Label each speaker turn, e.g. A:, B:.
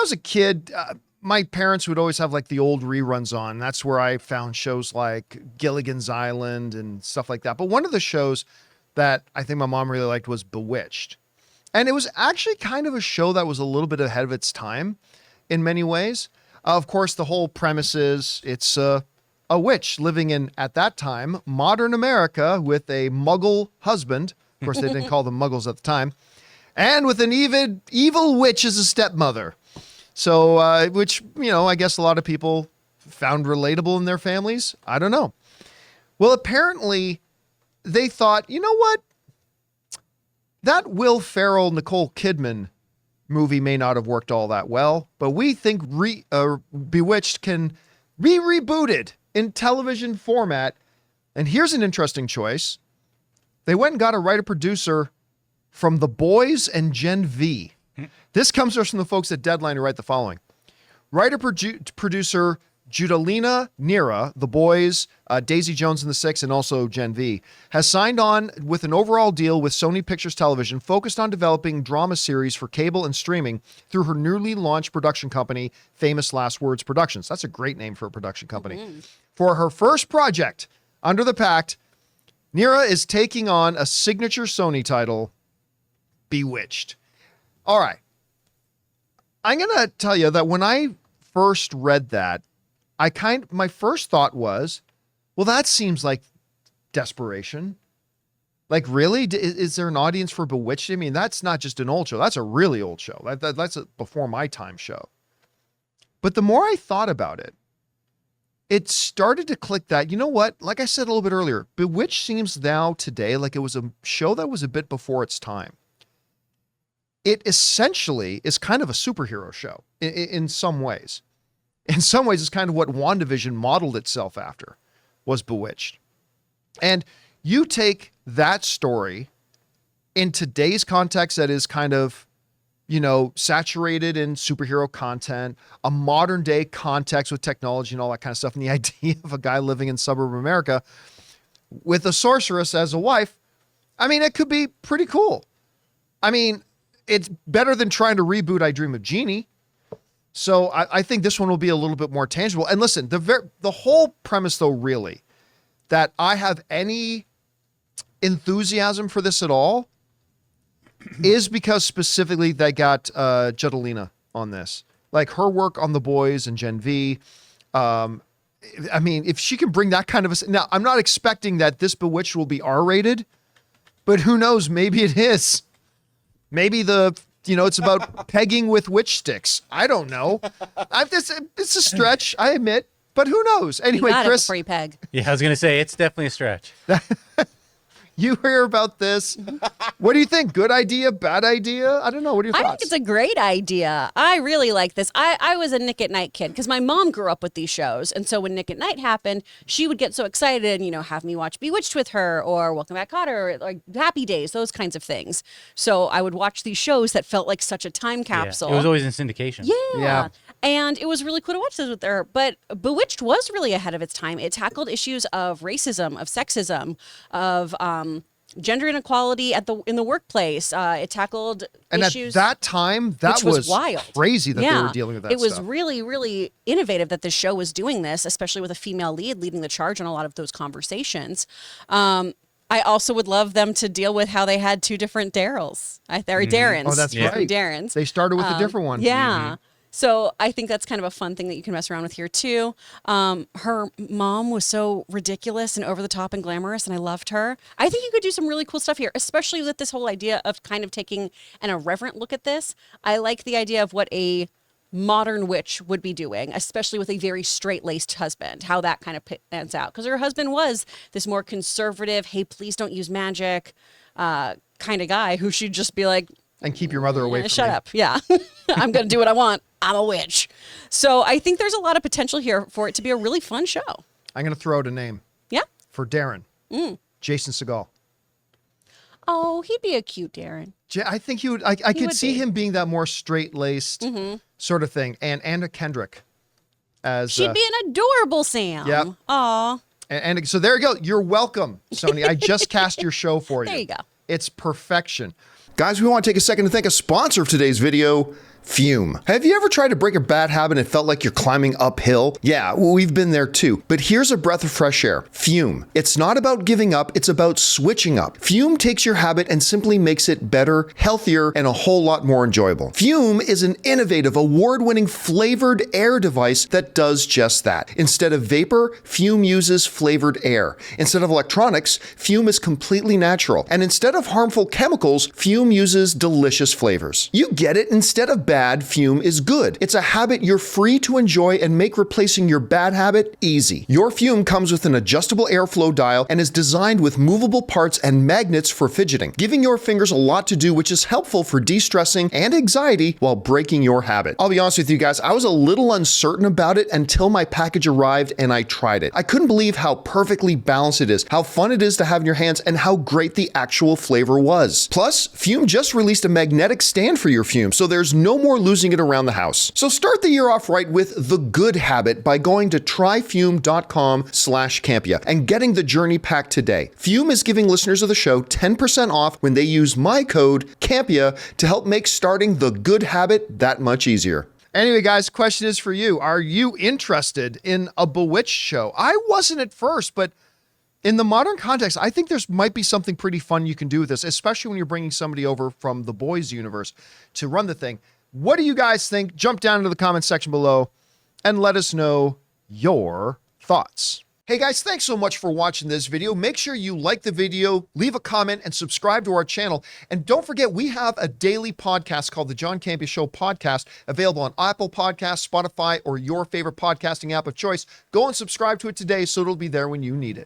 A: was a kid, my parents would always have like the old reruns on. That's where I found shows like Gilligan's Island and stuff like that. But one of the shows that I think my mom really liked was Bewitched. And it was actually kind of a show that was a little bit ahead of its time in many ways. Of course, the whole premise is it's a witch living in, at that time, modern America with a muggle husband. Of course, they didn't call them muggles at the time. And with an evil witch as a stepmother. So, which, you know, I guess a lot of people found relatable in their families. I don't know. Well, apparently they thought, you know what? That Will Ferrell, Nicole Kidman movie may not have worked all that well, but we think Bewitched can be rebooted in television format. And here's an interesting choice. They went and got a writer-producer from The Boys and Gen V. This comes to us from the folks at Deadline who write the following. Writer-producer Judalina Neira, The Boys, Daisy Jones and the Six, and also Gen V, has signed on with an overall deal with Sony Pictures Television focused on developing drama series for cable and streaming through her newly launched production company, Famous Last Words Productions. That's a great name for a production company. Mm-hmm. For her first project under the pact, Neira is taking on a signature Sony title, Bewitched. All right. I'm going to tell you that when I first read that, my first thought was, well, that seems like desperation. Like, really? Is there an audience for Bewitched? I mean, that's not just an old show. That's a really old show. That's a before my time show. But the more I thought about it, it started to click that, you know what? Like I said a little bit earlier, Bewitched seems now today like it was a show that was a bit before its time. It essentially is kind of a superhero show in some ways. In some ways, it's kind of what WandaVision modeled itself after, was Bewitched. And you take that story in today's context that is kind of, you know, saturated in superhero content, a modern day context with technology and all that kind of stuff, and the idea of a guy living in suburban America with a sorceress as a wife, I mean, it could be pretty cool. I mean, it's better than trying to reboot I Dream of Jeannie. So I think this one will be a little bit more tangible. And listen, the whole premise, though, really, that I have any enthusiasm for this at all is because specifically they got Judalina on this. Like her work on The Boys and Gen V. I mean, if she can bring that kind of a... Now, I'm not expecting that this Bewitched will be R-rated, but who knows? Maybe it is. Maybe it's about pegging with witch sticks. I don't know. It's a stretch, I admit, but who knows? Anyway,
B: you got
A: Chris.
B: It before you peg.
C: Yeah, I was going to say, it's definitely a stretch.
A: You hear about this. What do you think? Good idea? Bad idea? I don't know. What are your thoughts?
B: I think it's a great idea. I really like this. I was a Nick at Night kid because my mom grew up with these shows. And so when Nick at Night happened, she would get so excited and, have me watch Bewitched with her or Welcome Back, Kotter, or like Happy Days, those kinds of things. So I would watch these shows that felt like such a time capsule.
C: Yeah, it was always in syndication.
B: Yeah. And it was really cool to watch this with her. But Bewitched was really ahead of its time. It tackled issues of racism, of sexism, of gender inequality in the workplace. It tackled issues.
A: And at that time, that was wild. Crazy that they were dealing with that stuff.
B: It was really, really innovative that the show was doing this, especially with a female lead leading the charge on a lot of those conversations. I also would love them to deal with how they had two different Daryls. Darrens.
A: Oh, that's right.
B: Darrens.
A: They started with a different one.
B: Yeah.
A: Mm-hmm.
B: So I think that's kind of a fun thing that you can mess around with here too. Her mom was so ridiculous and over the top and glamorous, and I loved her. I think you could do some really cool stuff here, especially with this whole idea of kind of taking an irreverent look at this. I like the idea of what a modern witch would be doing, especially with a very straight-laced husband, how that kind of pans out. Because her husband was this more conservative, hey, please don't use magic kind of guy who should just be like,
A: and keep your mother away from
B: shut
A: me.
B: up. Yeah. I'm going to do what I want. I'm a witch. So I think there's a lot of potential here for it to be a really fun show.
A: I'm going to throw out a name.
B: Yeah.
A: For Darren. Jason Segel.
B: Oh, he'd be a cute Darren.
A: I think he would. I could see him being that more straight-laced sort of thing. And Anna Kendrick as
B: she'd be an adorable Sam.
A: Yep.
B: Aw.
A: And so there you go. You're welcome, Sony. I just cast your show for you.
B: There you go.
A: It's perfection. Guys, we want to take a second to thank a sponsor of today's video, Fume. Have you ever tried to break a bad habit and felt like you're climbing uphill? Yeah, we've been there too. But here's a breath of fresh air. Fume. It's not about giving up, it's about switching up. Fume takes your habit and simply makes it better, healthier, and a whole lot more enjoyable. Fume is an innovative, award-winning flavored air device that does just that. Instead of vapor, Fume uses flavored air. Instead of electronics, Fume is completely natural. And instead of harmful chemicals, Fume uses delicious flavors. You get it. Instead of bad, Fume is good. It's a habit you're free to enjoy and make replacing your bad habit easy. Your Fume comes with an adjustable airflow dial and is designed with movable parts and magnets for fidgeting, giving your fingers a lot to do, which is helpful for de-stressing and anxiety while breaking your habit. I'll be honest with you guys, I was a little uncertain about it until my package arrived and I tried it. I couldn't believe how perfectly balanced it is, how fun it is to have in your hands, and how great the actual flavor was. Plus, Fume just released a magnetic stand for your Fume, so there's no more losing it around the house. So start the year off right with the good habit by going to tryfume.com/Campea and getting the journey pack today. Fume is giving listeners of the show 10% off when they use my code Campea to help make starting the good habit that much easier. Anyway, guys, question is for you. Are you interested in a Bewitched show? I wasn't at first, but in the modern context, I think there's might be something pretty fun you can do with this, especially when you're bringing somebody over from the boys universe to run the thing. What do you guys think? Jump down into the comment section below and let us know your thoughts. Hey guys, thanks so much for watching this video. Make sure you like the video, leave a comment, and subscribe to our channel. And don't forget, we have a daily podcast called the John Campea Show podcast, available on Apple Podcasts, Spotify, or your favorite podcasting app of choice. Go and subscribe to it today so it'll be there when you need it.